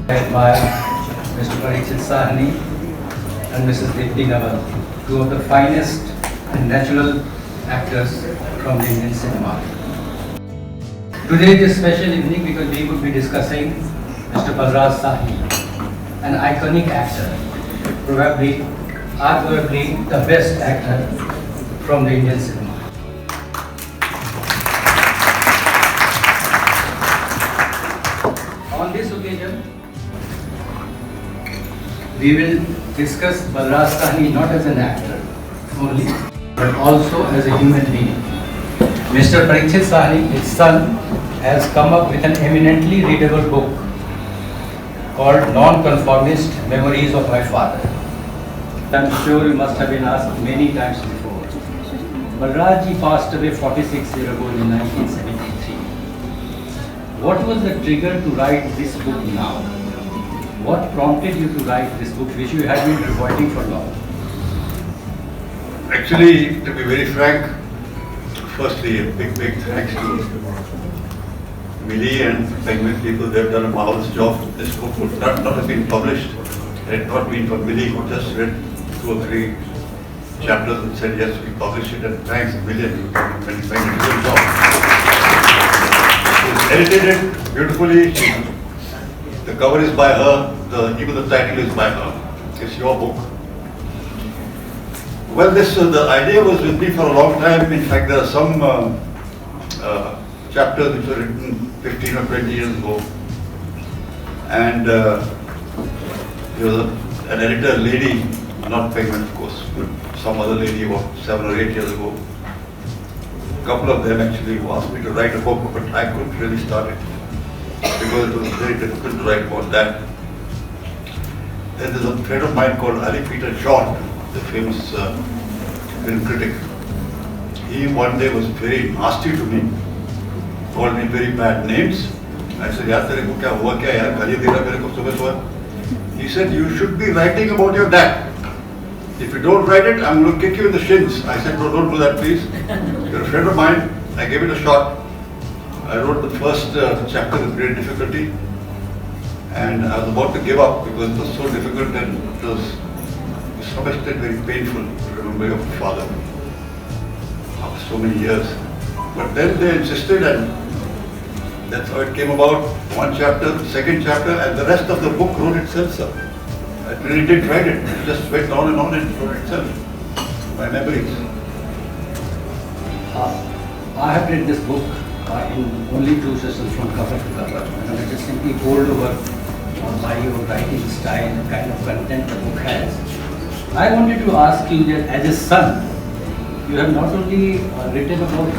Led by Mr. Parikshit Sahni and Mrs. Dipti Naval, two of the finest and natural actors from the Indian cinema. Today is a special evening because we would be discussing Mr. Balraj Sahni, an iconic actor, arguably the best actor from the Indian cinema. On this occasion, we will discuss Balraj Sahni not as an actor only, but also as a human being. Mr. Parikshit Sahni, his son, has come up with an eminently readable book called Non-Conformist Memories of My Father. I'm sure you must have been asked many times before. Balraj ji passed away 46 years ago in 1973. What was the trigger to write this book now? What prompted you to write this book, which you had been avoiding for long? Actually, to be very frank, firstly, a big thanks to Millie and Penguin people. They've done a marvelous job. This book would not have been published had it not been for Millie, who just read 2 or 3 chapters and said, yes, we publish it, and thanks a million. And Penguin, good job. It's edited it beautifully. The cover is by her, even the title is by her. It's your book. Well, the idea was with me for a long time. In fact, there are some chapters which were written 15 or 20 years ago. And there was an editor lady, not Penguin of course, but some other lady about 7 or 8 years ago. A couple of them actually who asked me to write a book, but I couldn't really start it because it was very difficult to write about that. Then there's a friend of mine called Ali Peter Short, the famous film critic. He one day was very nasty to me, called me very bad names. I said, yaar tere ko kya hua kya yaar, gaali de raha mere ko subah subah. He said, you should be writing about your dad. If you don't write it, I'm going to kick you in the shins. I said, no, don't do that please. You're a friend of mine. I gave it a shot. I wrote the first chapter with great difficulty, and I was about to give up because it was so difficult and it was to some extent very painful to remember your father after so many years. But then they insisted, and that's how it came about. 1 chapter, 2nd chapter, and the rest of the book wrote itself, sir. I really didn't write it. It just went on and wrote itself. My memories. I have read this book in only 2 sessions from cover to cover. And it is simply poured over by your writing style and kind of content the book has. I wanted to ask you that as a son, you have not only written about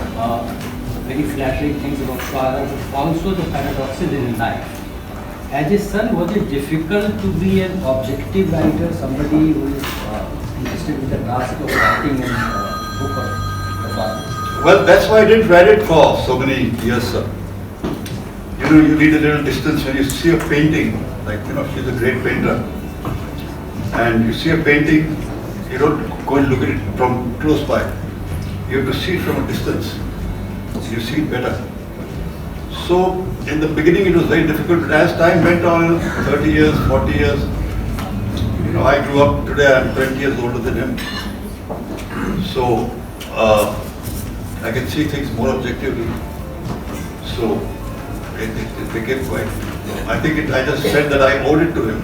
very flattering things about father, but also the paradoxes in life. As a son, was it difficult to be an objective writer, somebody who is interested in the task of writing a book of the father? Well, that's why I didn't write it for so many years, sir. You know, you need a little distance when you see a painting, like, she's a great painter. And you see a painting, you don't go and look at it from close by. You have to see it from a distance. You see it better. So, in the beginning it was very difficult, but as time went on, 30 years, 40 years, I grew up, today I'm 20 years older than him. So, I can see things more objectively. So, it became quite, I think I just said that I owed it to him.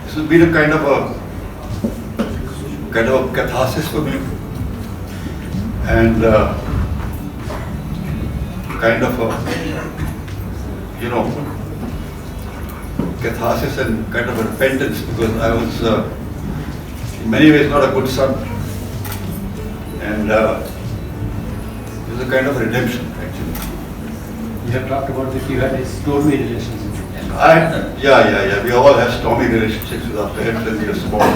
This has been a kind of a catharsis for me. And kind of catharsis and kind of a repentance, because I was in many ways not a good son. And it was a kind of redemption, actually. You have talked about that you had a stormy relationship with them. Yeah. We all have stormy relationships with our parents when we are small.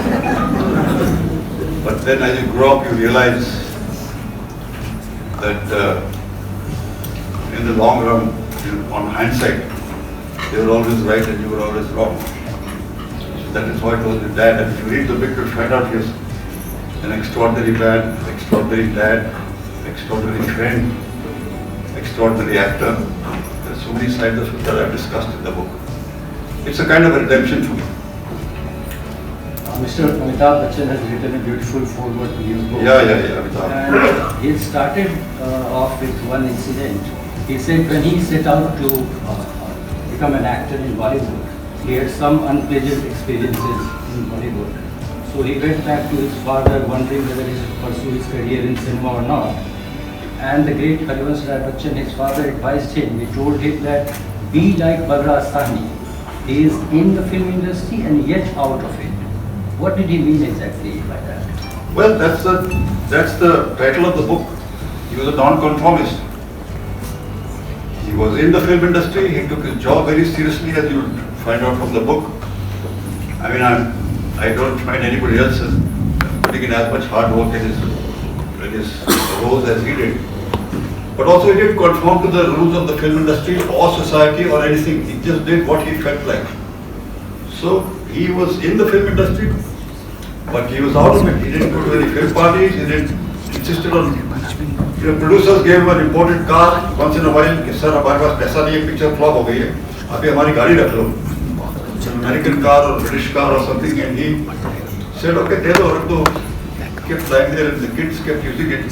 But then as you grow up, you realize that in the long run, on hindsight, they were always right and you were always wrong. So that is what was with Dad. And if you read the book, you'll find out he was an extraordinary man, extraordinary dad, extraordinary friend, extraordinary actor. There are so many sides of it that I've discussed in the book. it's a kind of a redemption for me. Mr. Amitabh Bachchan has written a beautiful foreword to your book. Yeah, Amitabh. And he started off with one incident. He said when he set out to become an actor in Bollywood, he had some unpleasant experiences in Bollywood. So he went back to his father wondering whether he should pursue his career in cinema or not. And the great Harivansh Rai Bachchan, his father, advised him. He told him that be like Balraj Sahni. He is in the film industry and yet out of it. What did he mean exactly by that? Well, that's the title of the book. He was a non-conformist. He was in the film industry. He took his job very seriously, as you'll find out from the book. I mean, I don't find anybody else as putting in as much hard work in his roles as he did. But also, he didn't conform to the rules of the film industry or society or anything. He just did what he felt like. So he was in the film industry, but he was out of it. He didn't go to any film parties. He didn't insisted on. Producers gave him an imported car once in a while. कि sir हमारे पास पैसा नहीं है, picture flop हो गई है. अभी हमारी गाड़ी रख लो. It's an American car or British car or something, and he said, okay, दे दो, रख दो. Kept flying there, and the kids kept using it.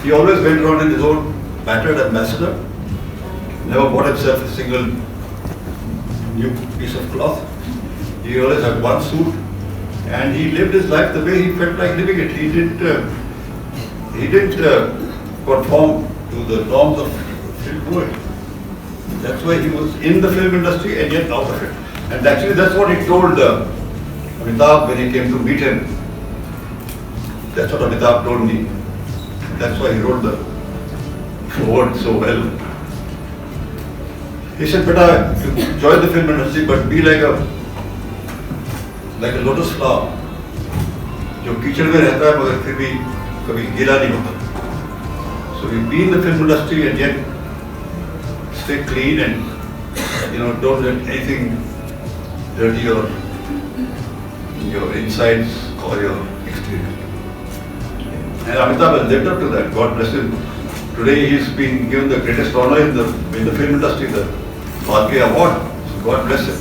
He always went around in his own battered ambassador. Never bought himself a single new piece of cloth. He always had one suit, and he lived his life the way he felt like living it. He didn't conform to the norms of film world. That's why he was in the film industry and yet out of it. And actually, that's what he told Amitabh when he came to meet him. That's what Amitabh told me. That's why he wrote the foreword so well. He said, "Beta, you join the film industry, but be like a lotus flower, जो कीचड़ में रहता है मगर फिर भी कभी गीला नहीं होता. So you be in the film industry and yet stay clean and don't let anything dirty your insides or your exterior." And Amitabh has lived up to that. God bless him. Today he's been given the greatest honor in the film industry, the Phalke Award. So God bless him.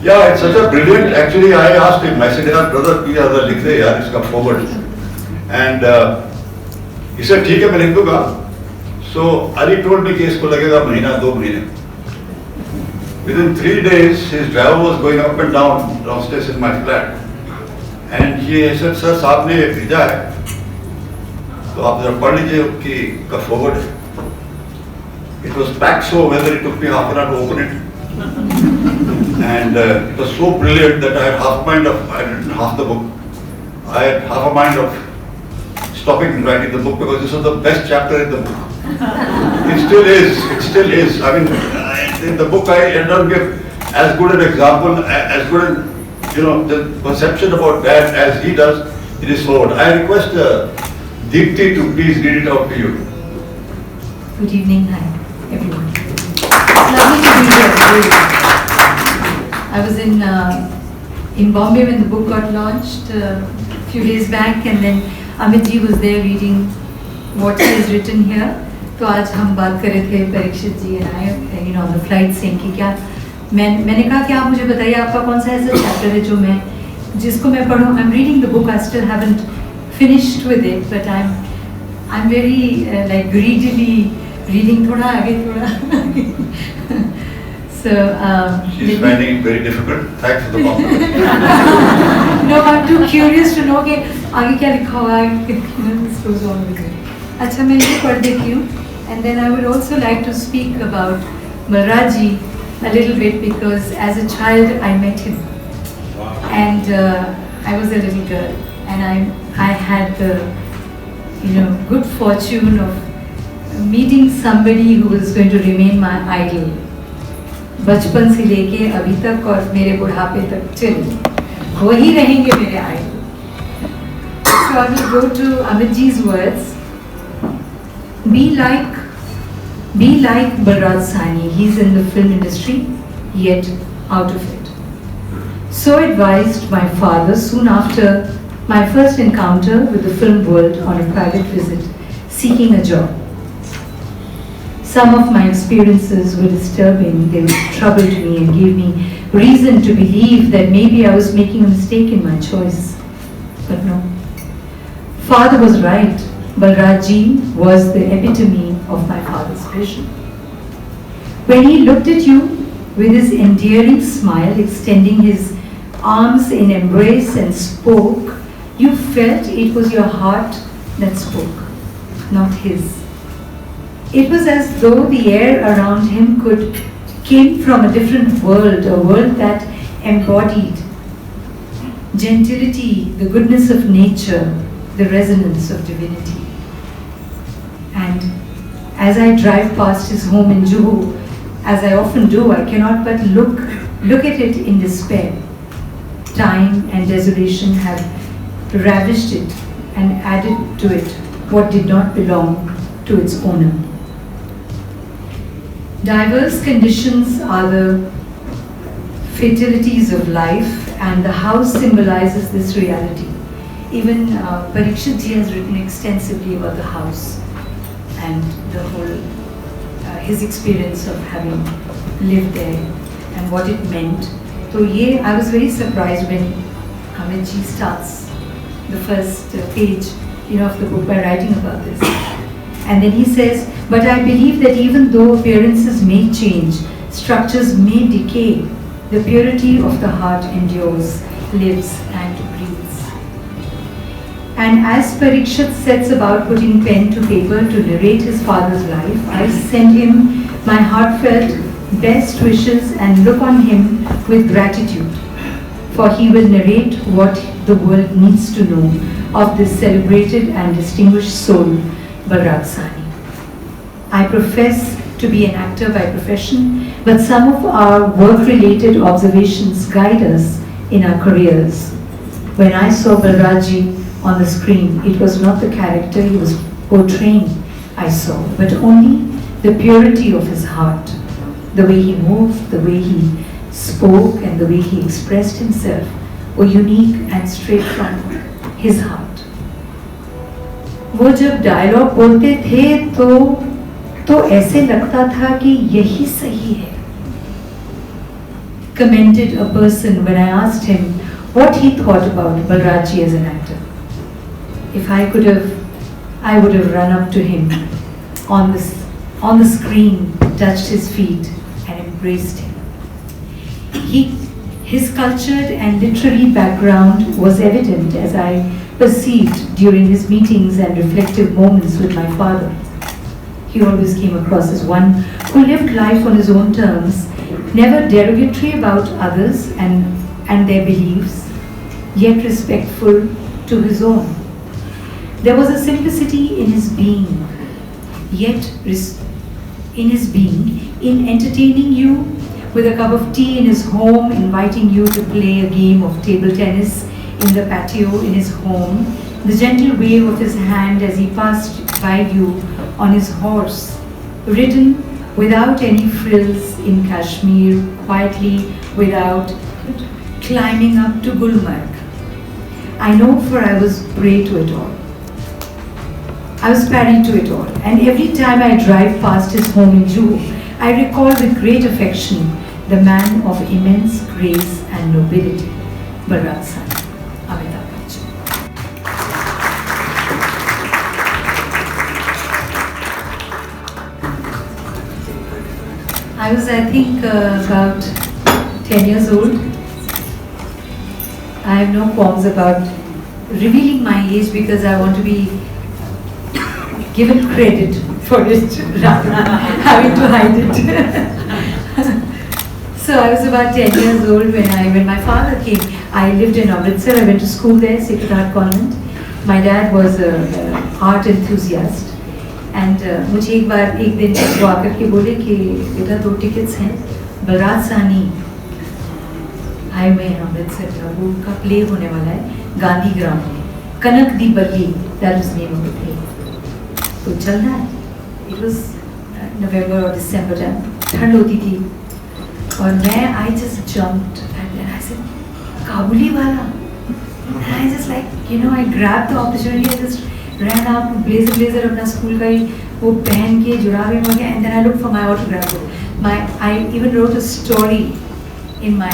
Yeah, it's such a brilliant. Actually, I asked him. I said, "यार brother, please अगर लिख दे यार इसका forward." And he said, "ठीक है मैं लिख दूँगा." So Ali told me कि इसको लगेगा महीना 2 महीने. Within 3 days, his driver was going up and down downstairs in my flat, and he said, "Sir, साहब ने भेजा है, तो आप जरा पढ़ लीजिए कि का forward." It was packed so well that it took me half an hour to open it. And it was so brilliant that I had I had written half the book. I had half a mind of stopping writing the book because this was the best chapter in the book. It still is. I mean, in the book I don't give as good an example, as good the perception about that as he does in his forward. I request Deepti to please read it out to you. Good evening, hi everyone. It's lovely to be here. I was in Bombay when the book got launched a few days back, and then Amit ji was there reading what he has written here. तो आज हम बात कर रहे थे परीक्षित जी and I on the flight saying कि क्या मैंने कहा कि आप मुझे बताइए आपका कौन सा ऐसा चैप्टर है जिसको मैं पढूं. I'm reading the book. I still haven't finished with it, but I'm very like greedily reading थोड़ा आगे थोड़ा आगे. So she's finding it very difficult. Thanks for the compliment. No, I'm too curious to know कि आगे क्या लिखा हुआ है. This goes on with me. अच्छा मैं ये पढ़ देती हूँ. And then I would also like to speak about Balraj ji a little bit because as a child I met him. And I was a little girl and I had the good fortune of meeting somebody who was going to remain my idol. बचपन से लेके अभी तक और मेरे बुढ़ापे तक चले वही रहेंगे मेरे idol. So I will go to Amit ji's words. Be like Balraj Sahni. He's in the film industry, yet out of it. So advised my father soon after My first encounter with the film world on a private visit, seeking a job. Some of my experiences were disturbing, they troubled me and gave me reason to believe that maybe I was making a mistake in my choice. But no. Father was right. Balraji was the epitome of my father's vision. When he looked at you with his endearing smile, extending his arms in embrace and spoke, you felt it was your heart that spoke, not his. It was as though the air around him came from a different world, a world that embodied gentility, the goodness of nature, the resonance of divinity. And as I drive past his home in Juhu, as I often do, I cannot but look at it in despair. Time and desolation have ravished it and added to it what did not belong to its owner. Diverse conditions are the fatalities of life, and the house symbolizes this reality. Even Parikshit ji has written extensively about the house and the whole, his experience of having lived there and what it meant. So I was very surprised when Amit ji starts the first page of the book by writing about this. And then he says, but I believe that even though appearances may change, structures may decay, the purity of the heart endures, lives and breathes. And as Parikshit sets about putting pen to paper to narrate his father's life, I send him my heartfelt best wishes and look on him with gratitude, for he will narrate what the world needs to know of this celebrated and distinguished soul, Balraj Sahni. I profess to be an actor by profession, but some of our work-related observations guide us in our careers. When I saw Balraji on the screen, it was not the character he was portraying I saw, but only the purity of his heart, the way he moved, the way he spoke, and the way he expressed himself were unique and straight from his heart. वो जब dialogue बोलते थे तो ऐसे लगता था कि यही सही है. Commented a person when I asked him what he thought about Balraji as an actor. If I could have, I would have run up to him on the screen, touched his feet and embraced him. His cultured and literary background was evident as I perceived during his meetings and reflective moments with my father. He always came across as one who lived life on his own terms, never derogatory about others and their beliefs, yet respectful to his own. There was a simplicity in his being, in entertaining you with a cup of tea in his home, inviting you to play a game of table tennis in the patio in his home, the gentle wave of his hand as he passed by you on his horse, ridden without any frills in Kashmir, quietly without climbing up to Gulmarg. I know, for I was prey to it all. I was parry to it all, and every time I drive past his home in Juhu, I recall with great affection the man of immense grace and nobility, Balraj Sahni. Amitabh Bachchan. I was, I think, about 10 years old. I have no qualms about revealing my age because I want to be given credit for it rather than having to hide it. So I was about 10 years old when my father came. I lived in Amritsar. I went to school there, Sacred Heart Convent. My dad was an art enthusiast. And मुझे एक दिन वो आकर के बोले कि बेटा 2 tickets हैं, बलराज साहनी आए हुए हैं अमृतसर में, वो उनका प्ले होने वाला है गांधी ग्राउंड में, कनक दी बल्ली, that was name of the play. तो चलना है. इट वाज नवंबर और दिसंबर टाइम, ठंड होती थी और मैं I just jumped and then I said Kabuliwala. And I just like, I grabbed the opportunity, I just ran up, blazer अपना स्कूल का ही वो पहन के जुराबे में गया, and then I looked for my autograph book. I even wrote a story in my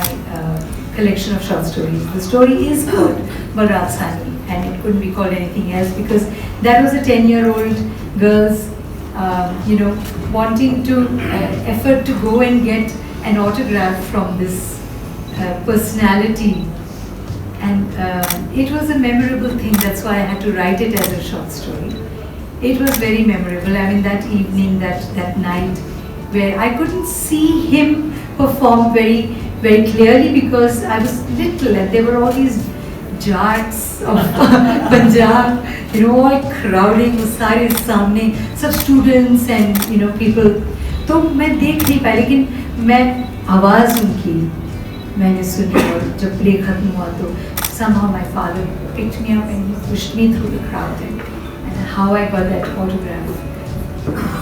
collection of short stories. The story is called Balraaj Sahni, and it couldn't be called anything else because that was a 10-year-old girl's, wanting to effort to go and get an autograph from this personality. And it was a memorable thing, that's why I had to write it as a short story. It was very memorable. I mean, that evening, that night, where I couldn't see him perform very, very clearly because I was little and there were all these jats of Punjab, all crowding, सारे सामने, सब students and people. तो मैं देख नहीं पाई, लेकिन मैं आवाज़ उनकी मैंने सुनी और जब प्ले खत्म हुआ तो somehow my father picked me up and he pushed me through the crowd and how I got that autograph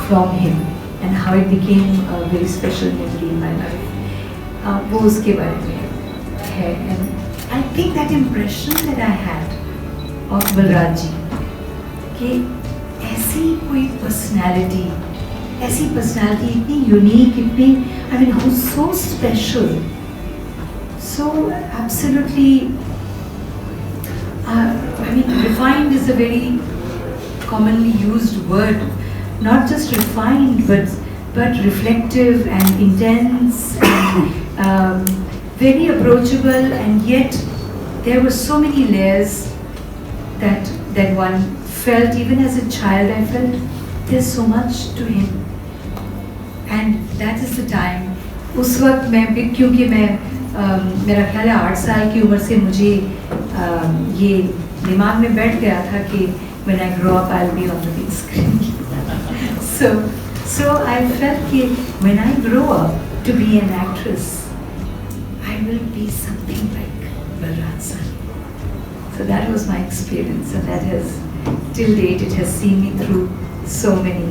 from him and how it became a very special memory in my life. वो उसके बारे में है, and I think that impression that I had of Balraj जी कि ऐसी कोई personality इतनी unique, इतनी I mean who's so special, so absolutely I mean refined is a very commonly used word, not just refined but reflective and intense and very approachable, and yet there were so many layers that one felt. Even as a child I felt there's so much to him, and that is the time. उस वक्त मैं भी, क्योंकि मैं मेरा ख्याल है 8 साल की उम्र से मुझे ये दिमाग में बैठ गया था कि when I grow up I'll be on the big screen. So I felt that when I grow up to be an actress, I will be something like Balraaj Sahni. So that was my experience, and that has, till date, it has seen me through so many,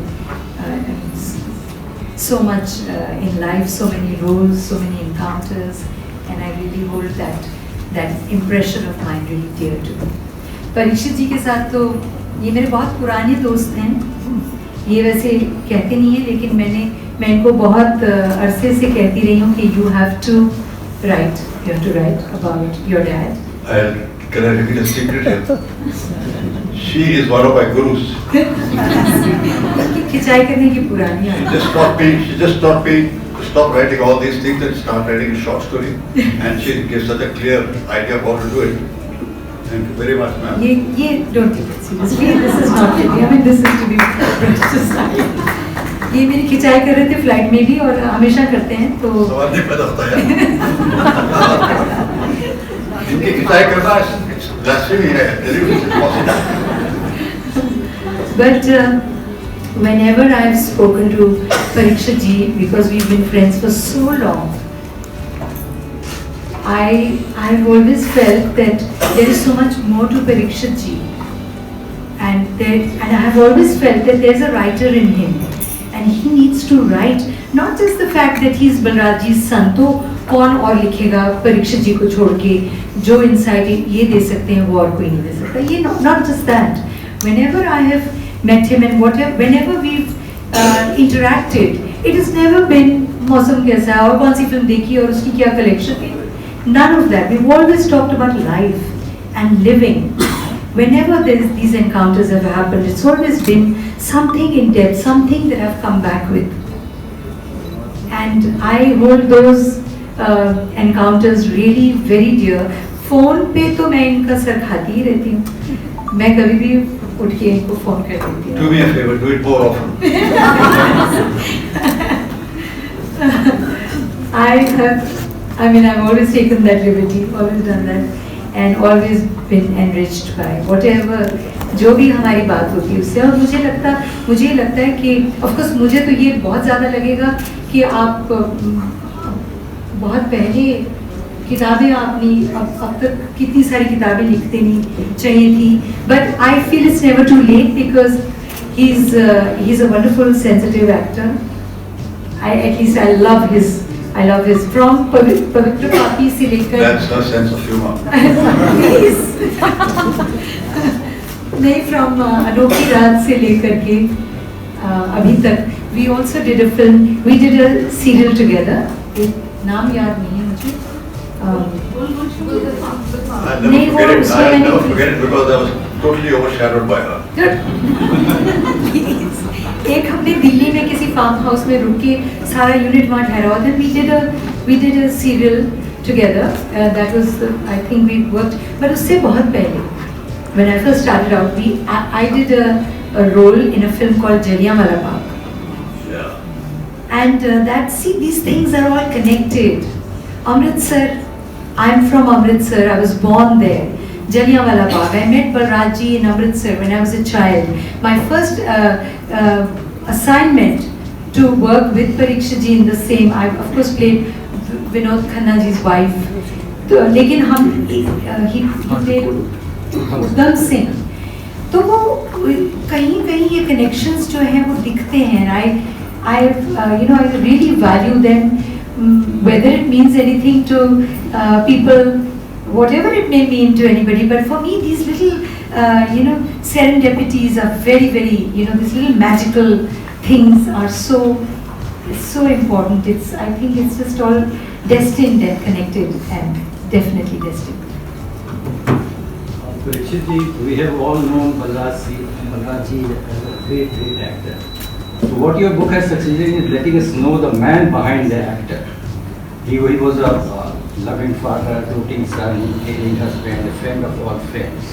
so much in life, so many roles, so many encounters, and I really hold that impression of mine really dear to me. Parikshit जी के साथ तो ये मेरे बहुत पुराने दोस्त हैं, ये वैसे कहते नहीं है, लेकिन मैं इनको बहुत अरसे से कहती रही हूँ कि you have to write about your dad. Can I reveal a secret here? She is one of my gurus. खिंचाई करने की पुरानी She just taught me to stop writing all these things and start writing a short story. And she gives such a clear idea of how to do it. Thank you very much, ma'am. ये don't take it seriously. This is not it. I mean, this is to be practiced. ये मेरी खिंचाई कर रहे थे flight में भी और हमेशा करते हैं तो सवाल नहीं पैदा होता है इनकी खिंचाई करना लाजमी है, but whenever I've spoken to Parikshit ji, because we've been friends for so long, I've always felt that there is so much more to Parikshit ji, and I have always felt that there's a writer in him. And he needs to write, not just the fact that he's Balraaj ji's son, तो कौन और लिखेगा परीक्षित जी को छोड़ के, जो insight ये दे सकते हैं वो और कोई नहीं दे सकता. ये not just that. Whenever I have met him and whenever we've interacted, it has never been मौसम कैसा है और कौन सी फिल्म देखी और उसकी क्या collection है. None of that. We've always talked about life and living. Whenever these encounters have happened, it's always been something in depth, something that I've come back with. And I hold those encounters really very dear. Phone पे तो मैं इनका sir खाती ही रहती हूँ. मैं कभी भी उठ के इनको phone कर देती हूँ. Do me a favor, do it more often. I've always taken that liberty, always done that. And always been enriched by whatever जो भी हमारी बात होती है उससे. और मुझे लगता है कि of course मुझे तो ये बहुत ज़्यादा लगेगा कि आप बहुत पहले किताबें आपने अब तक कितनी सारी किताबें लिखते नहीं चाहिए थी. But I feel it's never too late because he's a wonderful sensitive actor. At least I love his I love his from Pavitra Papi se lekar. That's her sense of humor. Please. नहीं from अनोखी रात से लेकर के अभी तक. We also did a film. We did a serial together. एक नाम याद नहीं है मुझे. I'll never forget it because I was totally overshadowed by her. Please. एक हमने दिल्ली में किसी फार्म हाउस में रुक के सारा यूनिट वहाँ ठहरा हुआ था. We did a serial together. That was I think we worked. but उससे बहुत पहले when I first started out I did a role in a film called Jallianwala Bagh. Yeah. And these things are all connected. Amritsar, I'm from Amritsar, I was born there. Jallianwala Bagh, I met Balraj ji in Amritsar when I was a child. My first assignment to work with Pariksha ji in the same, I of course played Vinod Khanna ji's wife. लेकिन हम he played Udham Singh. तो वो कहीं कहीं ये connections जो हैं वो दिखते हैं. I really value them, whether it means anything to people, whatever it may mean to anybody. But for me, these little, serendipities are very, very, these little magical things are so important. I think it's just all destined and connected, and definitely destined. Parikshit ji, we have all known Balraj ji as a great, great actor. So what your book has succeeded in is letting us know the man behind the actor. He was a loving father, doting son, caring husband, a friend of all friends.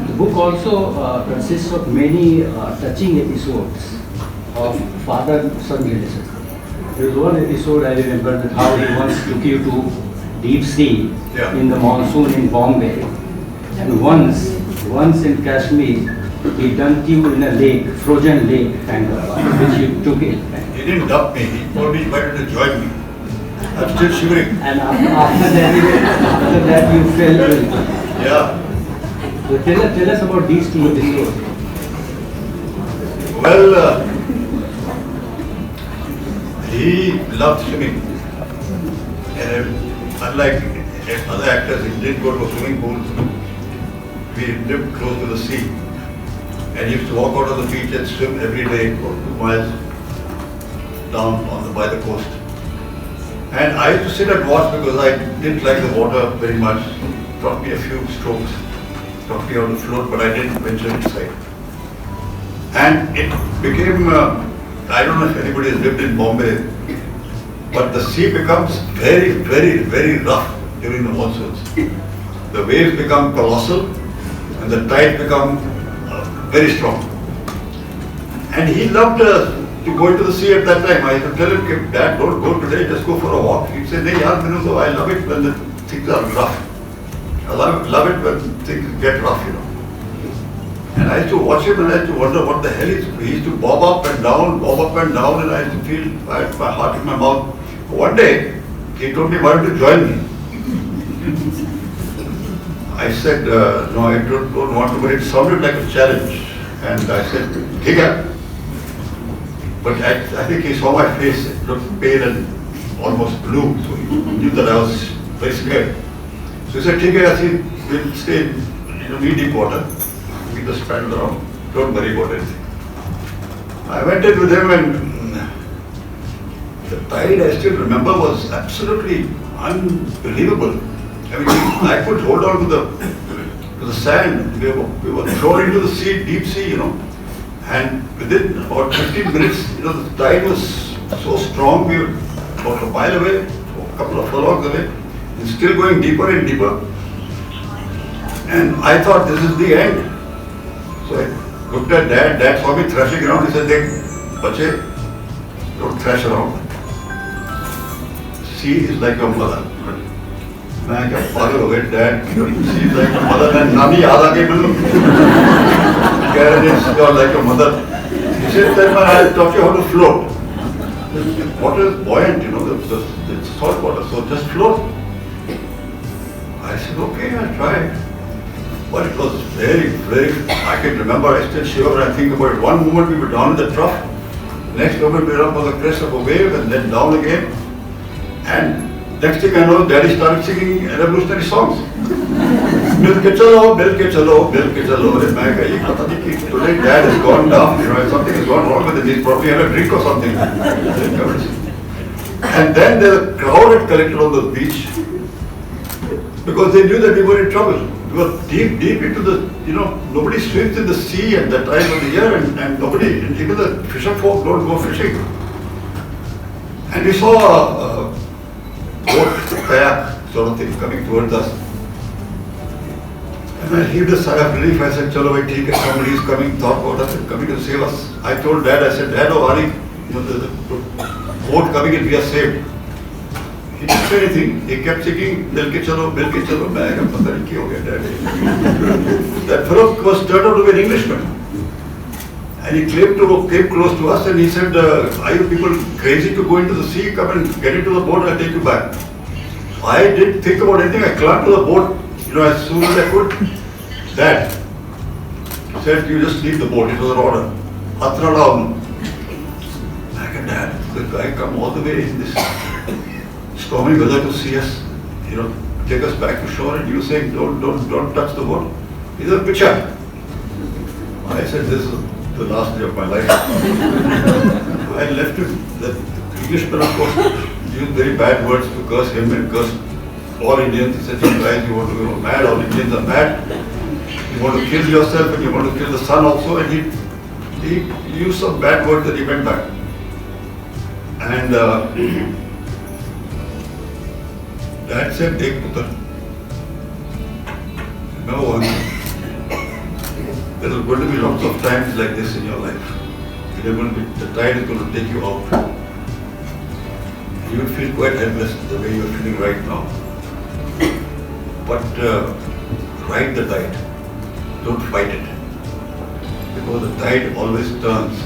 The book also consists of many touching episodes of father-son relation. There was one episode I remember that how he once took you to deep sea in the monsoon in Bombay. And once in Kashmir, he dumped you in a lake, frozen lake, which you took it. He didn't dump me, he told me he wanted to join me. I'm still shivering. And after that you fell ill. Yeah. So tell us about these two episodes. Well, he loved swimming. And unlike other actors, he didn't go to a swimming pool. We lived close to the sea. And he used to walk out on the beach and swim every day for 2 miles down by the coast. And I used to sit and watch because I didn't like the water very much. Taught me a few strokes, taught me how to float, but I didn't venture inside. And it became, I don't know if anybody has lived in Bombay, but the sea becomes very, very, very rough during the monsoons. The waves become colossal and the tide become very strong. And he loved to go into the sea at that time. I used to tell him, Dad, don't go today, just go for a walk. He'd say, "Nahi yaar, I love it when the things are rough. I love it when things get rough, And I used to watch him and I used to wonder what the hell he used to bob up and down, and I used to feel my heart in my mouth. One day, he told me he wanted to join me. I said, no, I don't want to, but it sounded like a challenge. And I said, "Take it." But I think he saw my face, it looked pale and almost blue, so he knew that I was very scared. So he said, "Take it, I think we'll stay in knee-deep water. We just paddle around, don't worry about anything." I went in with him and the tide, I still remember, was absolutely unbelievable. I mean, I could hold on to the sand. We were thrown into the sea, deep sea, And within about 15 minutes, the tide was so strong, we were about a mile away, a couple of furlongs away, and still going deeper and deeper. And I thought this is the end. So I looked at Dad. Dad saw me thrashing around. He said, "Dekh, bache, don't thrash around. Sea is like your mother." मैं क्या पागल हो गए Dad, she's like your mother, and नानी याद आ गई मतलब कह रहे हैं you're like your mother. He said that I taught you how to float. The water is buoyant, the salt water, so just float. I said, okay, I'll try it. But it was very, very, I can remember, I still shiver when I think about it. One moment we were down in the trough, Next moment we're up on the crest of a wave and then down again. And next thing I know, Daddy started singing revolutionary songs. Mil ke chalo, mil ke chalo, mil ke chalo. And I go, pata nahi ki today Dad has gone down. You know, something has gone wrong with him. He's probably had a drink or something. And then the crowd had collected on the beach because they knew that we were in trouble. We were deep, deep into the, nobody swims in the sea at that time of the year and nobody, even the fisher folk don't go fishing. And we saw a boat, kayak sort of thing coming towards us. And I heaved a sigh of relief. I said, chalo bhai, theek hai, somebody is coming, thought about us and coming to save us. I told Dad, I said, Dad, oh, Ari, the boat coming and we are saved. He didn't say anything. He kept singing, mil ke chalo, mil ke chalo. I said, pata nahi ki ho gaya, Dad. That fellow was turned out to be an Englishman. And he came close to us and he said, are you people crazy to go into the sea? Come and get into the boat, I'll take you back. I didn't think about anything. I climbed to the boat, as soon as I could. Dad said, you just leave the boat. It was an order. Atra down. I said, Dad, the guy come all the way in this stormy weather to see us, take us back to shore, and you saying, don't touch the boat. He said, Picha. I said, this is the last day of my life. I left him. The Englishman, of course, used very bad words to curse him and curse all Indians. He said, you guys, you want to go mad, all Indians are mad. You want to kill yourself and you want to kill the sun also. And he used some bad words and he went back. And Dad said, Dekh putra, remember one thing. There are going to be lots of times like this in your life. The tide is going to take you out. You will feel quite helpless the way you are feeling right now. But ride the tide. Don't fight it. Because the tide always turns.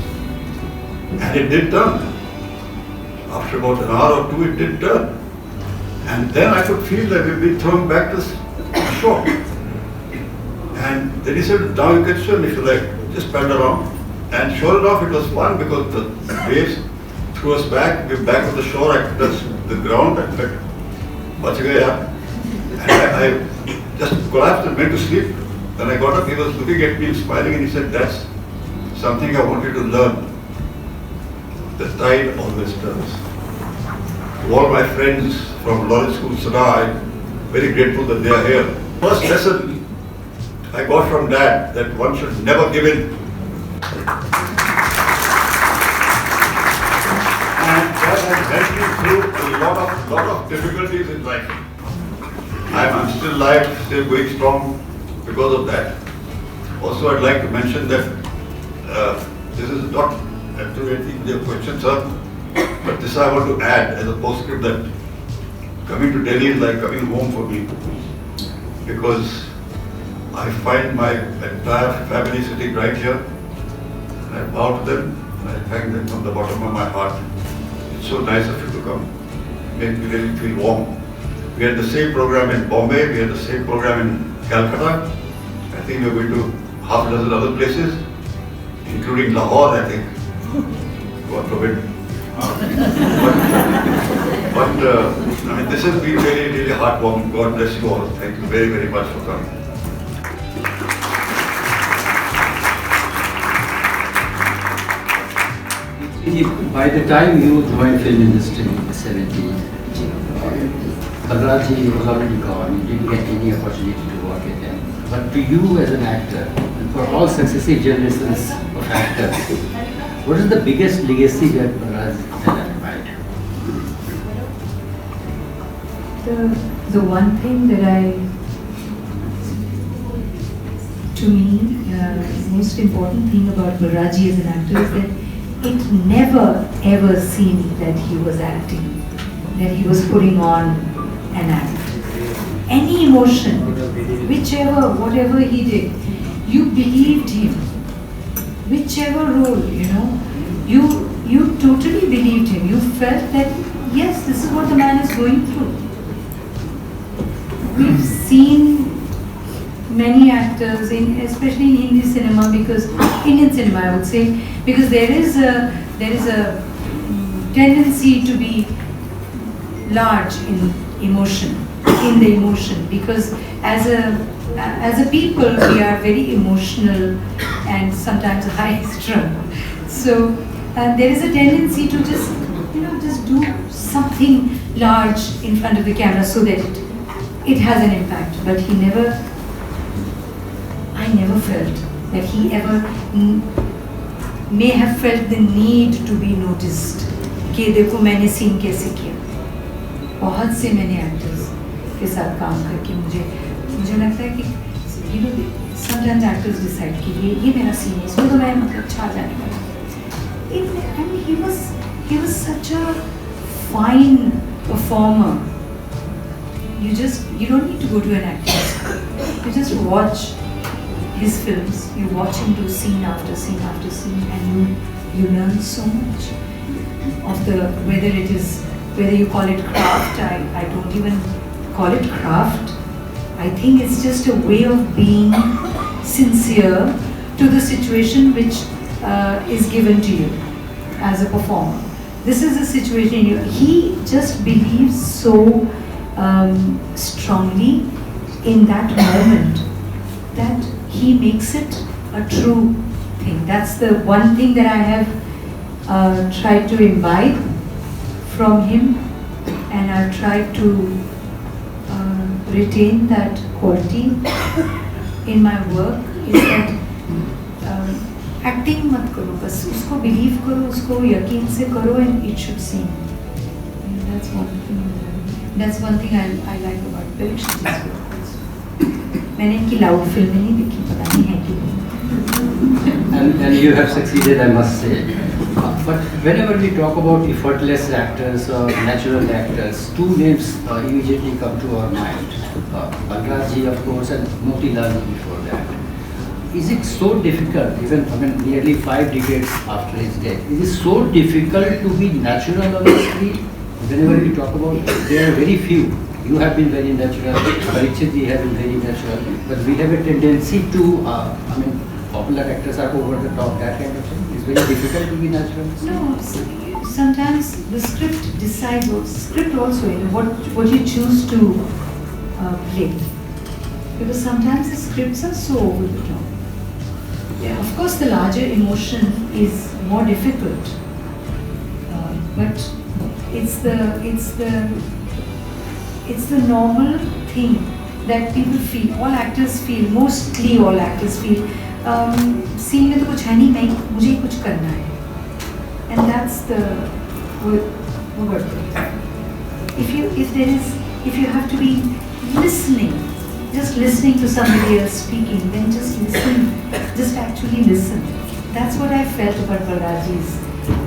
And it did turn. After about an hour or two, it did turn. And then I could feel that we've been thrown back to shore. And then he said, now you can swim if you like, just paddle around. And sure enough, it was fun because the waves threw us back. We were back on the shore, I touched the ground, I said, bach gaya. And I just collapsed and went to sleep. Then I got up, he was looking at me and smiling, and he said, that's something I want you to learn. The tide always turns. To all my friends from Lawrence School, Sana, I'm very grateful that they are here. First lesson I got from Dad that one should never give in. And that has helped me through a lot of difficulties in life. I'm still alive, still going strong because of that. Also, I'd like to mention that this is not anything their questions are, but this I want to add as a postscript that coming to Delhi is like coming home for me, because I find my entire family sitting right here, and I bow to them and I thank them from the bottom of my heart. It's so nice of you to come, make me really feel warm. We had the same program in Bombay, we had the same program in Calcutta. I think we're going to half a dozen other places, including Lahore, I think. God forbid. But this has been really, really heartwarming. God bless you all. Thank you very, very much for coming. By the time you joined film industry in the 70s, Balraj was already gone. You didn't get any opportunity to work with him. But to you as an actor, and for all successive generations of actors, what is the biggest legacy that Balraj has left? The one thing that to me, the most important thing about Balraji as an actor is that it never ever seemed that he was acting, that he was putting on an act. Any emotion, whatever he did, you believed him. Whichever role, you totally believed him. You felt that, yes, this is what the man is going through. We've seen many actors, especially in Indian cinema, I would say, because there is there is a tendency to be large in emotion, in the emotion, because as a people we are very emotional and sometimes high strung. So there is a tendency to just do something large in front of the camera so that it has an impact. But I never felt that he ever may have felt the need to be noticed. कि देखो मैंने scene कैसे किया. बहुत से मैंने actors के साथ काम करके मुझे लगता है कि sometimes actors decide कि ये मेरा सीन है, इसमें तो मैं मतलब छा जाने वाला. I mean, he was such a fine performer. You don't need to go to an acting school. You just watch his films. You watch him do scene after scene after scene, and you learn so much of whether you call it craft. I don't even call it craft. I think it's just a way of being sincere to the situation which is given to you as a performer. This is a situation he just believes so strongly in that moment that he makes it a true thing. That's the one thing that I have tried to imbibe from him, and I've tried to retain that quality in my work, is that acting मत करो, बस उसको believe करो, उसको यकीन से करो, and it should sing. And that's one thing I like about Parikshit ji's work also. मैंने इनकी loud फिल्में नहीं देखी, पता नहीं है कि And you have succeeded, I must say. But whenever we talk about effortless actors or natural actors, two names immediately come to our mind. Balraj ji, of course, and Motilal ji before that. Is it so difficult, nearly 5 decades after his death, is it so difficult to be natural on the screen? Whenever we talk about, there are very few. You have been very natural, Parikshit ji have been very natural, but we have a tendency to, popular actors are over the top, that kind of thing. It's very difficult to be natural. No, sometimes the script decides, script also, what you choose to play. Because sometimes the scripts are so over the top. Yeah, of course the larger emotion is more difficult, but it's the normal thing that people feel, all actors feel, mostly all actors feel. Scene में तो कुछ है नहीं, मुझे ही कुछ करना है, and that's the word. If you have to be listening, just listening to somebody else speaking, then just listen, just actually listen. That's what I felt about Balraj's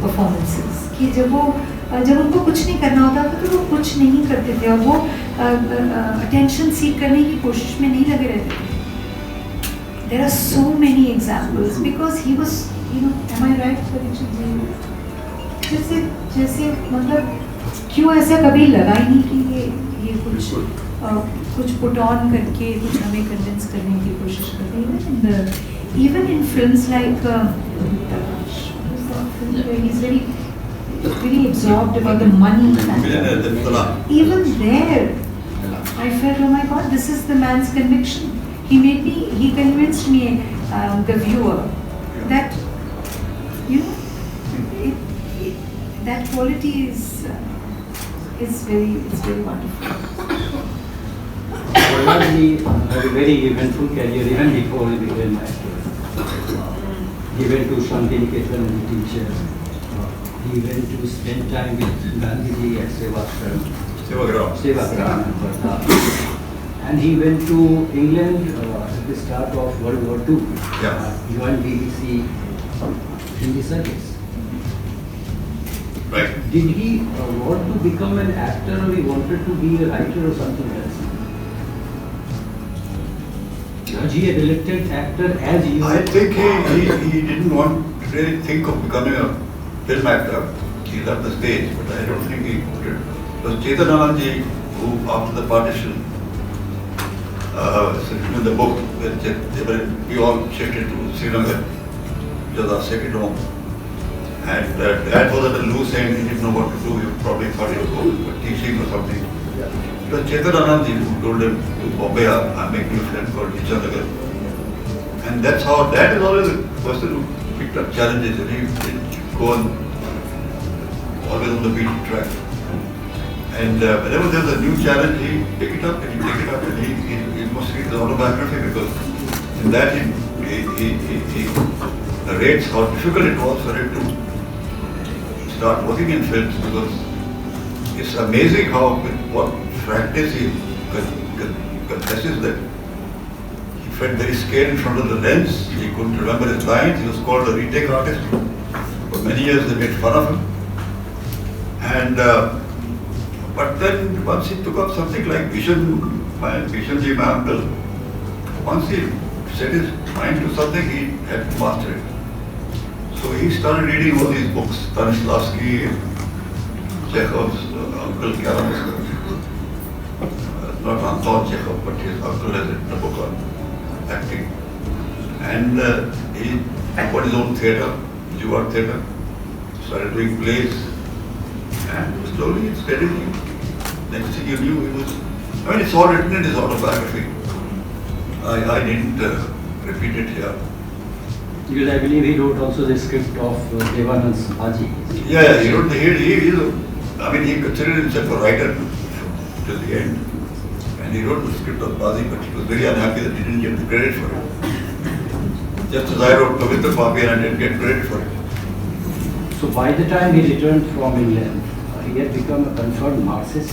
performances. कि जब उनको कुछ नहीं करना होता था तो वो कुछ नहीं करते थे, और वो attention seek करने की कोशिश में नहीं लगे रहते थे. There are so many examples because he was, am I right, Parikshit ji? जैसे मतलब क्यों ऐसा कभी लगा ही नहीं कि ये कुछ put on करके कुछ हमें convince करने की कोशिश करते हैं. Even in films like he's very absorbed about the money. Even there, I felt, oh my God, this is the man's conviction. He convinced me, the viewer, that that quality is very wonderful. Balraj ji had a very eventful career even before he became an actor. He went to Shantiniketan as a teacher. He went to spend time with Gandhiji at Sevagram and Varda. And he went to England at the start of World War II. Yeah. He joined BBC in the service. Right. Did he want to become an actor, or he wanted to be a writer or something else? Was he a reluctant actor as you? I think he didn't want to really think of becoming a film actor. He loved the stage, but I don't think he wanted. It was Chetan Anandji who, after the partition, in the book, we all shifted to Srinagar, which was our second home. And Dad was at a loose end, he didn't know what to do, he probably thought he was going for teaching or something. It was Chetan Anandji who told him to Bombay, I'm making a friend called Vichanagar. And that's how Dad is always a person who picked up challenges and he didn't go on always on the beaten track. And whenever there's a new challenge, he pick it up and he take it up and he must read the autobiography because in that he narrates how difficult it was for him to start working in films because it's amazing how with what frankness he confesses that he felt very scared in front of the lens, he couldn't remember his lines, he was called a retake artist. For many years they made fun of him. And but then once he took up something like Vishanji, my uncle, once he set his mind to something, he had to master it. So he started reading all these books, Stanislavski, Chekhov's uncle, not Anton Chekhov, but his uncle has written a book on acting. And he got his own theatre, Juilliard Theatre, started doing plays, and slowly and steadily, next thing you knew, he was, I mean, it's all written in his autobiography. I didn't repeat it here. Because I believe he wrote also the script of Devanand's Bhaji. Yeah, he wrote he considered himself a writer till the end. And he wrote the script of Bhaji, but he was very unhappy that he didn't get the credit for it. Just as I wrote Pavitra Papi and I didn't get credit for it. So by the time he returned from England, he had become a confirmed Marxist.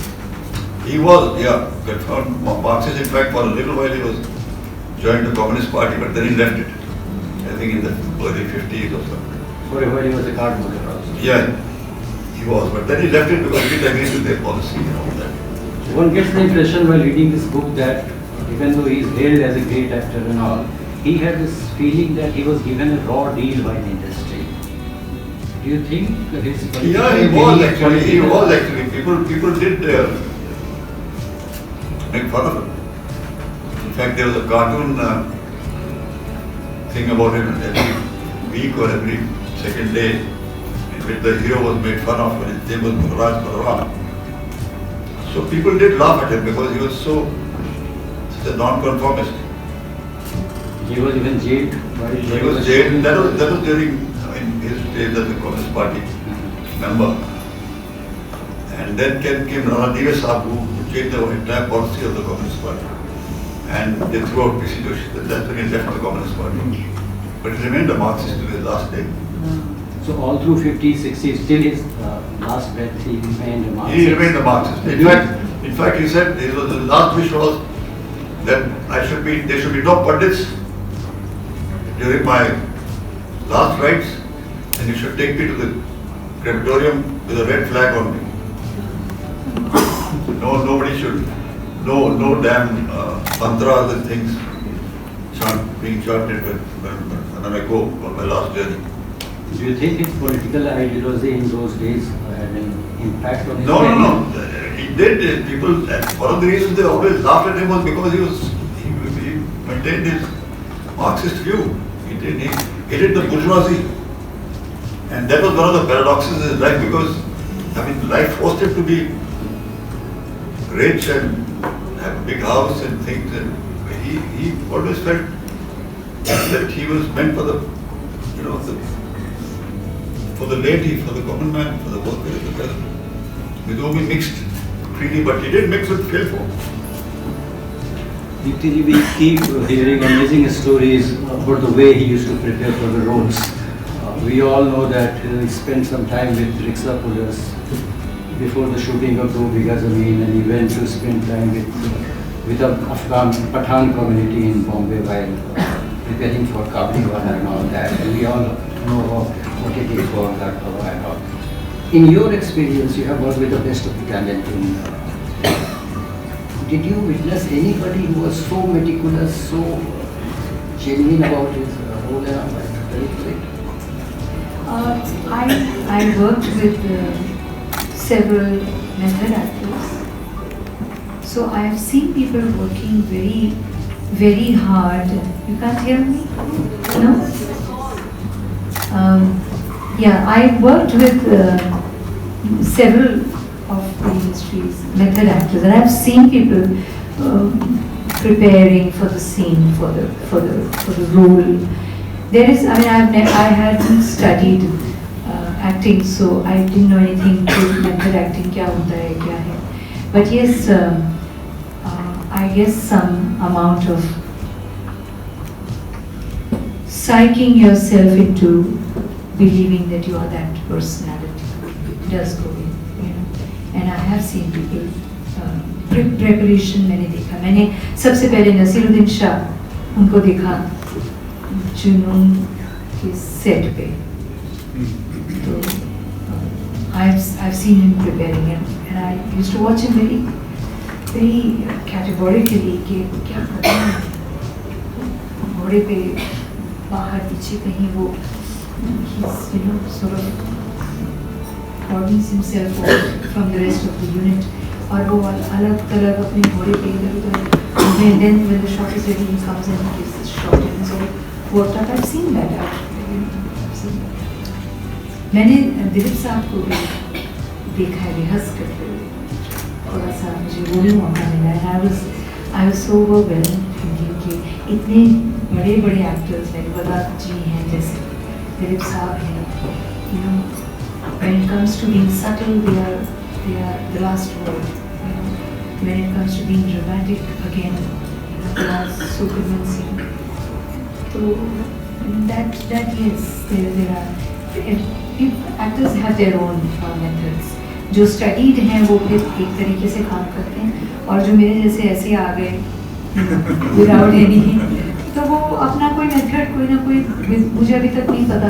He was, yeah, confirmed Marxist. In fact, for a little while he was joined the Communist Party, but then he left it. I think in the early 50s or something. For a while he was a card voter also. Yeah, he was, but then he left it because he didn't agree with their policy and all that. One gets the impression while reading this book that even though he is hailed as a great actor and all, he had this feeling that he was given a raw deal by the industry. Do you think that his Yeah, he was actually. People did make fun of him. In fact, there was a cartoon thing about him every week or every second day in which the hero was made fun of when his name was Raj Balaram. So people did laugh at him because he was such a non-conformist. He was even jailed. He was jailed. That was during his days as a Communist Party member. And then came Rana Deve Saab who changed the entire policy of the Communist Party. And they threw out P.C. Joshi. That's when he left the Communist Party. But he remained a Marxist till his last day. So all through 50s, 60s, till his last breath, he remained a Marxist. He remained a Marxist. In fact, he said his last wish was that there should be no pundits during my last rites, and you should take me to the crematorium with a red flag on me. Nobody should. No damn mantras and things being chanted when I go on my last journey. Do you think his political ideology in those days had an impact on his No. He did. People, one of the reasons they always laughed at him was because he maintained his Marxist view. He hated the bourgeoisie. And that was one of the paradoxes in his life because, life forced him to be rich and have a big house and things. And he always felt that he was meant for the laity, for the common man, for the worker in the present. With whom he mixed freely, but he did mix with Philpo. Deepti, we keep hearing amazing stories about the way he used to prepare for the roles. We all know that he spent some time with rickshaw pullers before the shooting of Do Bigha Zameen, and he went to spend time with the Afghan Pathan community in Bombay while preparing for Kabliwala and all that. And we all know what it is for that and all. In your experience, you have worked with the best of the talent. Did you witness anybody who was so meticulous, so genuine about his role and all that? Very great. I worked with several method actors. So I have seen people working very, very hard. You can't hear me? No? Yeah, I worked with several of the industry's method actors, and I've seen people preparing for the scene, for the role. There is, I mean, I hadn't studied acting, so I didn't know anything to method acting क्या होता है क्या है. But yes, I guess some amount of psyching yourself into believing that you are that personality does go in, you know. And I have seen people preparation मैंने देखा. मैंने सबसे पहले नसीरुद्दीन शाह उनको देखा जुनून के सेट पे. तो I've seen him preparing it, and I used to watch him very categorically कि क्या करना है. घोड़े पे बाहर पीछे कहीं वो he's, you know, sort of orders himself off from the rest of the unit, और वो अलग अलग अपने घोड़े पे इधर उधर, and then when the shot is ready he comes and he gives this shot, and so worked out. I've seen that actually, I've seen that. मैंने दिलीप साहब को भी देखा है रिहर्स करते हुए, थोड़ा सा मुझे वो भी मौका मिला है. I was so overwhelmed thinking कि इतने बड़े बड़े एक्टर्स लाइक बलराज जी हैं, जैसे दिलीप साहब हैं, you know, when it comes to being subtle, they are the last word, you know. When it comes to being dramatic, again, you know, they are so convincing. So that yes, there are actors have their own methods. जो studied हैं वो फिर एक तरीके से काम करते हैं, और जो मेरे जैसे ऐसे आ गए without any, तो वो अपना कोई मेथड, कोई ना कोई, मुझे अभी तक नहीं पता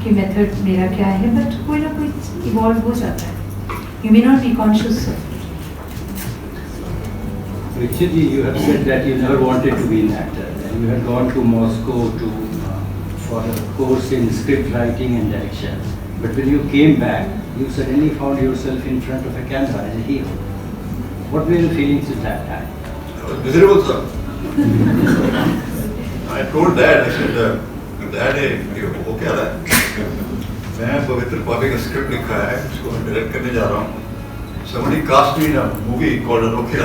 कि मेथड मेरा क्या है, बट कोई ना कोई इवॉल्व हो जाता है. You may not be conscious of it. Parikshit ji, you have said that you never wanted to be an actor, and you had gone to Moscow for a course in script writing and direction. But when you came back, you suddenly found yourself in front of a camera as a hero. What were your feelings at that time? I was miserable, sir. I told Dad, I said, Dad, वो क्या रहा है? मैं पवित्र पापी का script लिखा है, उसको मैं डायरेक्ट करने जा रहा हूँ. Somebody cast me in a movie called Anokhi.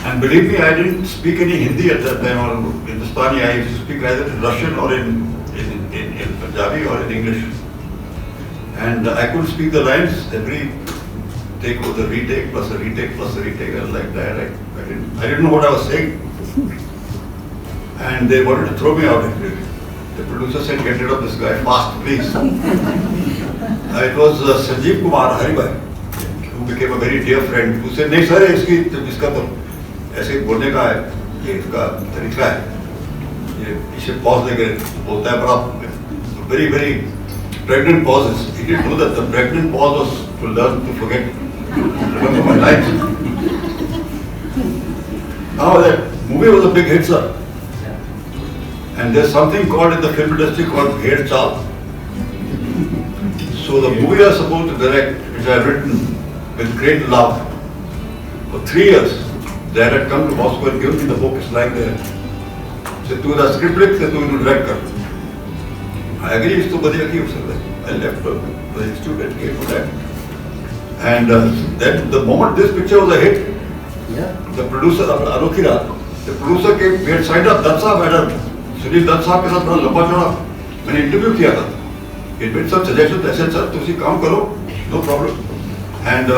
And believe me, I didn't speak any Hindi at that time, or Hindustani. I used to speak either in Russian or in Punjabi or in English. And I couldn't speak the lines. Every take was a retake plus a retake plus a retake. I was like that. I didn't know what I was saying. And they wanted to throw me out. The producer said, "Get rid of this guy fast, please." It was Sanjeev Kumar Haribhai, who became a very dear friend, who said, "नहीं sir, इसका तो ऐसे बोलने का है, ये इसका तरीका है, ये इसे pause लेके बोलता है, बड़ा very pregnant pauses." He didn't know that the pregnant pause was to learn to forget, remember my lines. Now that movie was a big hit, sir. And there's something called in the film industry called Bhed Chal. So the movie I was supposed to direct, which I had written with great love, for 3 years, Dad had come to Moscow and given me the book. It's like there. Said, "Tu the script लिख, tu इन्हें direct कर." I agree, इसको बढ़िया की हो सकता है. I left the institute and came for that. And then the moment this picture was a hit, the producer Anokhi, the producer came, we had signed up Dutt Sahab, had Sunil Dutt साहब के साथ बड़ा लंबा चौड़ा मैंने इंटरव्यू किया था. It made some suggestions. I said, "Sir, तुसी काम करो, no problem." And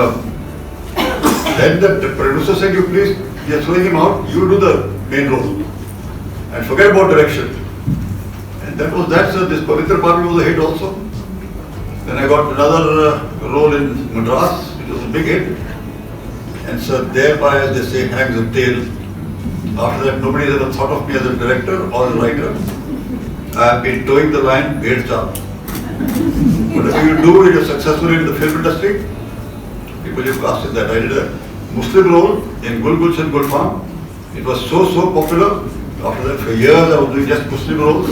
then the producer said, "You please, we are throwing him out. You do the main role and forget about direction." And that was that, sir. This Pavitra Papi was a hit also. Then I got another role in Madras, which was a big hit. And sir, thereby, as they say, hangs a tale. After that, nobody has ever thought of me as a director or a writer. I have been towing the line, Bhed Chal. Whatever you do, if you're successful in the film industry, people have asked me that. I did a Muslim role in Gul Gulshan Gulfan. It was so popular. After that, for years, I was doing just Muslim roles.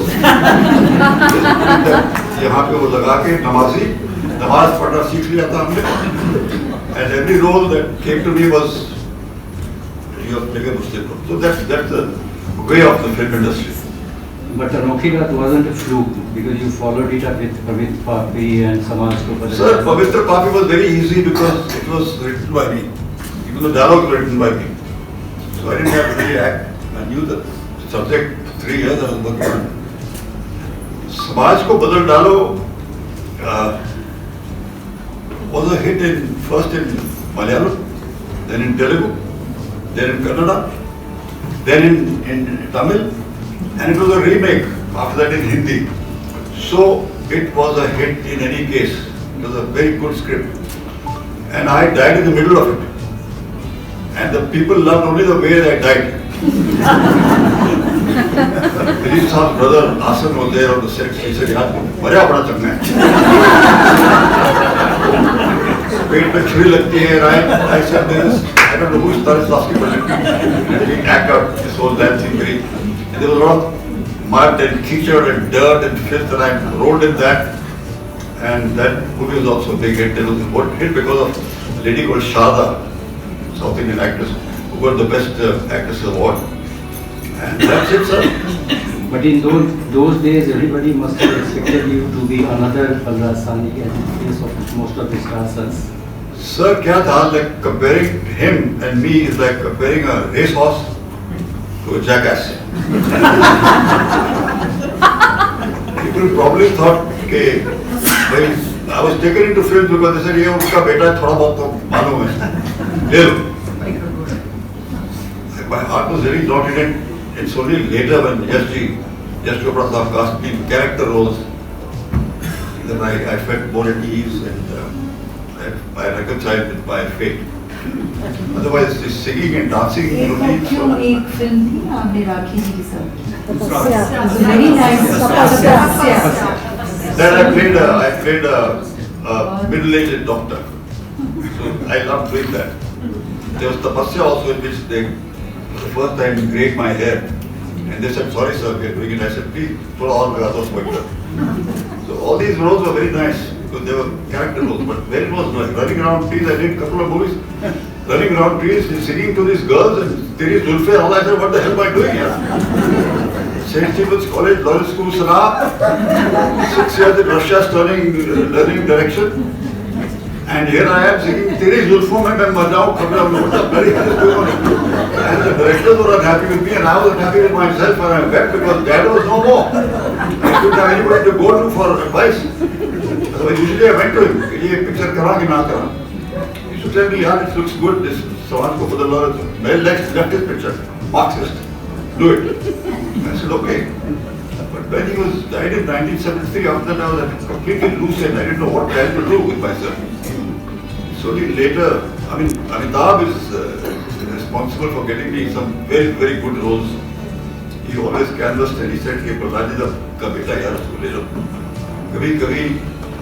यहाँ पे वो लगा के नमाज पढ़ना सीख लिया था हमने. And every role that came to me was, you have to make a Muslim role. So that's the way of the film industry. But Anokhi Raat wasn't a fluke because you followed it up with Pavitra Papi and Samaj Ko Badal. Sir, Pavitra Papi was very easy because it was written by me. Even the dialogue was written by me. So I didn't have to really act. I knew the subject. 3 years I was working on. Samaj Ko Badal Dalo was a hit first in Malayalam, then in Telugu, then in Kannada, then in Tamil, and it was a remake after that in Hindi. So it was a hit in any case. It was a very good script. And I died in the middle of it. And the people loved only the way I died. Dilip Saab's brother Asan was there on the set. He said, "Yaar, मजा बड़ा चंगा है." पेट में छुरी लगती है, right? I said this. I don't know who started asking for it. We act out this whole damn thing very. And there was a lot of mud and keychad and dirt and filth, and I rolled in that. And that movie was also a big hit. It was a hit because of a lady called Shada, South Indian actress, who got the best actress award. And that's it, sir. But in those days, everybody must have expected you to be another Balraj Sahni as in case of most of the stars. Sir, kya tha? Like comparing him and me is like comparing a racehorse to a jackass. People probably thought, okay, I was taken into films because they said, "ये उसका बेटा है, थोड़ा बहुत तो मालूम है, ले लो." My heart was really not in it. It's only later when Yash Chopra Saab cast me in character roles, then I felt more at ease and I reconciled with my fate. Otherwise, this singing and dancing routine. क्यों एक film थी आपने राखी जी के साथ? Very nice. Then I played a middle-aged doctor. So I loved doing that. There was Tapasya also in which they, for the first time, grayed my hair. And they said, "Sorry sir, we are doing it." I said, "Please, thoda aur lagha do smoker." So all these roles were very nice because they were character roles. But when it was like running around trees, I did a couple of movies. Running around trees, singing to these girls and Teri Zulfe and all. I said, "What the hell am I doing here?" St. Stephen's College, Lawrence School, Sanaa. 6 years in Russia, learning direction. And here I am singing Teri Zulfo mein main mar jaun, khabra what the bloody hell is going on? And the directors were unhappy with me and I was unhappy with myself and I wept because dad was no more. I couldn't have anybody to go to for advice. So usually I went to him, "ये picture करा कि ना करा?" He used to tell me, "Yeah, it looks good, this Samaj Ko Badal Dalo." Well, left his picture, Marxist, do it. I said, "Okay." But when he was died in 1973, after that I was completely loose and I didn't know what the hell to do with myself. So later, I mean, Amitabh is responsible for getting me some very, very good roles. He always canvassed and he said, "Ke Balraj ji ka beta yaar usko le lo." Kabhi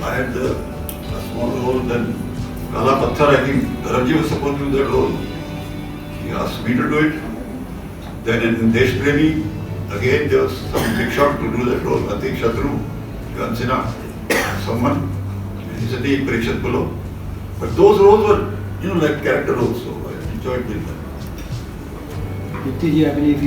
I had a small role. Then Kala Patthar, I think Dharamji was supposed to do that role. He asked me to do it. Then in Desh Premi, again there was some big shot to do that role. I think Shatru, Gansina, someone. He said, "Nahi, Parikshit bolo." But those roles were, like character roles, so I enjoyed doing that. Dipti ji, I believe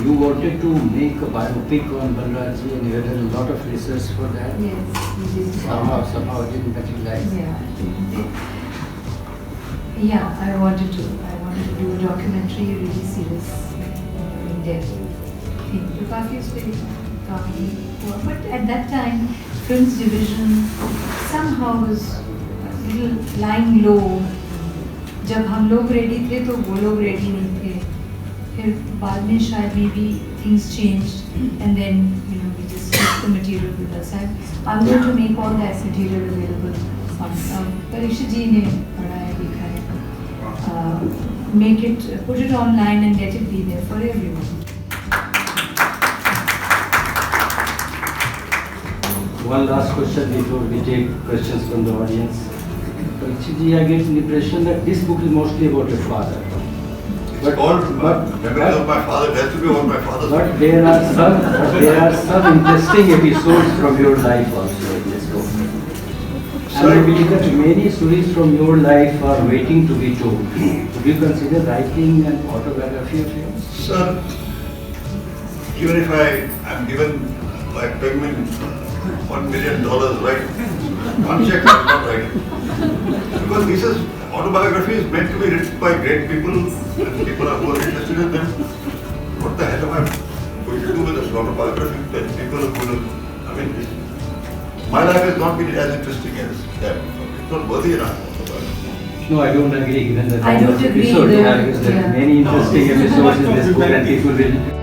you wanted to make a biopic on Balraj ji and you had done a lot of research for that. Yes, we did. Somehow it didn't materialize. Yeah, I wanted to do a documentary, really serious, in depth. तो काफी उस पर काम हुआ. But at that time, films division somehow was lying low. जब हम लोग ready थे तो वो लोग रेडी नहीं थे. फिर बाद में शायद maybe things changed and then we just took the material with us. I'm going to make all that material available. Parikshit ji ने पढ़ाया लिखा है. Make it, put it online and let it be there for everyone. One last question before we take questions from the audience. Parikshit ji, I get the impression that this book is mostly about your father. It's called Memories of My Father. It has to be about my father. But there are some interesting episodes from your life also in this book. And I believe that many stories from your life are waiting to be told. Would you consider writing an autobiography of yours? Sir, even if I'm given by Penguin $1 million, right? One check I'm not writing. Because this is, autobiography is meant to be written by great people and people are more interested in them. What the hell am I going to do with this autobiography that people are going to, I mean, my life has not been as interesting as that. It's not worthy enough. No, I don't agree, given the I kind don't of agree episode either, there are yeah. many interesting episodes in this book and people will